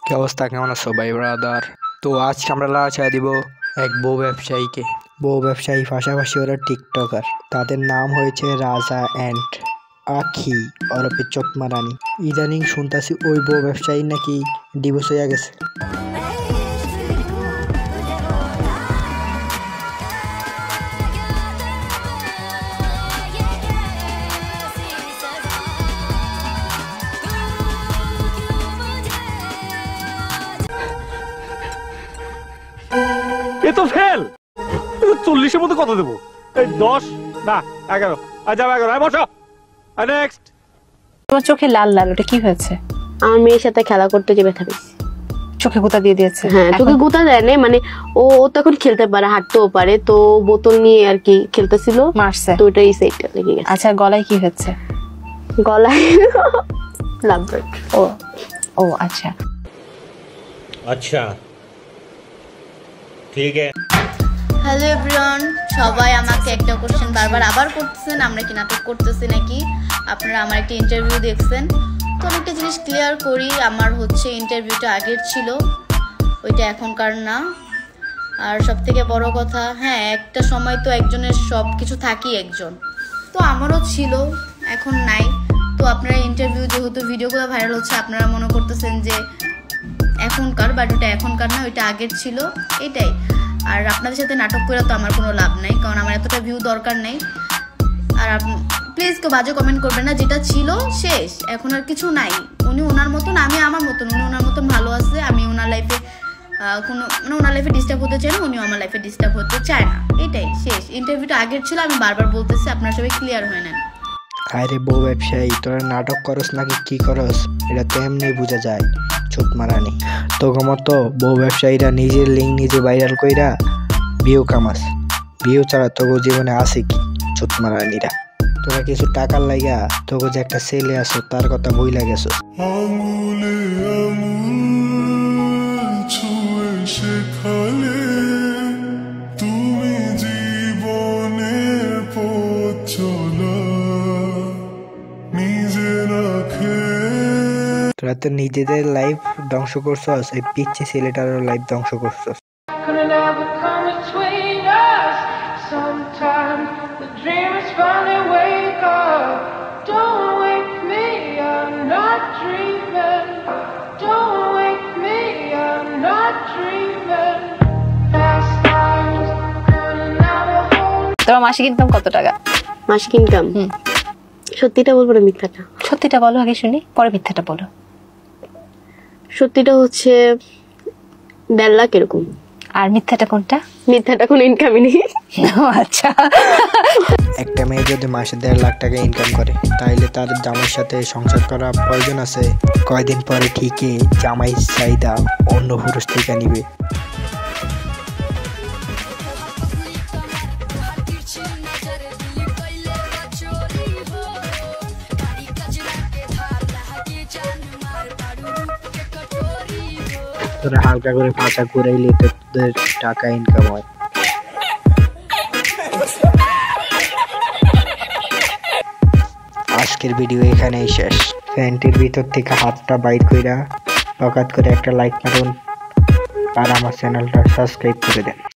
কি অবস্থা, কেমন আছো ভাই ব্রাদার? তো আজকে আমরা লাগাই দিব এক বউ ব্যবসায়ীকে। বউ ব্যবসায়ী পাশাপাশি ওরা টিকটকার। তাদের নাম হয়েছে রাজা অ্যান্ড আখি ওরফে চকমা রানী। ইদানিং শুনতাছি ওই বউ ব্যবসায়ী নাকি ডিভোর্স হয়ে গেছে। এ তো ফেল। 40-এর মধ্যে কত দেবো? 10 না 11। আচ্ছা 11 বসো। নেক্সট। তোমার চোখে লাল লাল, ওটা কি হয়েছে? আমার মেয়ের সাথে খেলা করতে যে ব্যথা পেয়েছি। চোখে গোতা দিয়ে দিয়েছে? হ্যাঁ, চোখে গোতা দেয় না, মানে ও তো এখন খেলতে পারে, হাঁটতেও পারে, তো বোতল নিয়ে আর কি খেলতেছিল, মারছে, তো ওটাই সাইডটা লেগে গেছে। আচ্ছা, গলায় কি হচ্ছে? গলায় লাভবার্ড। ও ও আচ্ছা আচ্ছা, ঠিক আছে। হ্যালো এভরিওয়ান, সবাই আমাকে একটা কোশ্চেন বারবার আবার করতেছেন, আমরা কি নাটক করতেছি নাকি? আপনারা আমার একটা ইন্টারভিউ দেখছেন, তো আমি একটা জিনিস ক্লিয়ার করি, আমার হচ্ছে ইন্টারভিউটা আগের ছিল, ওইটা এখনকার না। আর সব থেকে বড় কথা, হ্যাঁ একটা সময় তো একজনের সব কিছু থাকি একজন, তো আমারও ছিল, এখন নাই। তো আপনারা ইন্টারভিউ যেহেতু ভিডিওগুলো ভাইরাল হচ্ছে, আপনারা মনে করতেছেন যে এখনকার, বাট ওটা এখনকার না, ওইটা আগের ছিল, এটাই। আর আপনাদের সাথে নাটক করে তো আমার কোনো লাভ নাই, কারণ আমার এতটা ভিউ দরকার নেই। আর প্লিজ কেউ বাজে কমেন্ট করবেন না, যেটা ছিল শেষ, এখন আর কিছু নাই। উনি ওনার মতন, আমি আমার মতন, উনি ওনার মতন ভালো আছে, আমি ওনার লাইফে কোনো মানে ওনার লাইফে ডিস্টার্ব হতে চাই না, উনিও আমার লাইফে ডিস্টার্ব হতে চায় না, এটাই শেষ। ইন্টারভিউটা আগের ছিল, আমি বারবার বলতেছি, আপনারা সবাই ক্লিয়ার হয়ে নেন। আরে বউ ব্যবসায়ী, তোরা নাটক করস নাকি কি করস এটা তো এমনি বোঝা যায়। চকমা রানী, তোকে মতো বউ ব্যবসায়ীরা নিজের লিঙ্ক নিজে ভাইরাল কইরা ভিউ কামাস। ভিউ ছাড়া তোকে জীবনে আছে কি? চকমা রানীরা, তোরা কিছু টাকার লাইগা তোকে যে একটা ছেলে আছো তার কথা বইলা গেছো। তোরা তো নিজেদের লাইফ ধ্বংস করছস, এই পিচ্ছি ছেলেটারও লাইফ ধ্বংস করছস। তোমার মাসিক ইনকাম কত টাকা? মাসিক ইনকাম? সত্যিটা বলবো না মিথ্যাটা? সত্যিটা বলো আগে শুনি, পরে মিথ্যাটা বলো। সত্যিটা হচ্ছে 1.5 লাখ এরকম। আর মিথ্যাটা কোনটা? মিথ্যাটা কোনো ইনকামই নেই। আচ্ছা, একটা মেয়ে যদি মাসে 1.5 লাখ টাকা ইনকাম করে, তাইলে তার জামাইয়ের সাথে সংসার করা প্রয়োজন আছে? কয়দিন পরে ঠিকই জামাই চাহিদা অন্য পুরুষ থেকে নিবে। তোরা হালকা করে পাশা ঘুরাইলে তোদের টাকা ইনকাম হয়। আজকের ভিডিও এখানেই শেষ। প্যান্টের ভিতর থেকে হাতটা বাইর কইরা পকাত করে একটা লাইক মারুন আর আমার চ্যানেলটা সাবস্ক্রাইব করে দেন।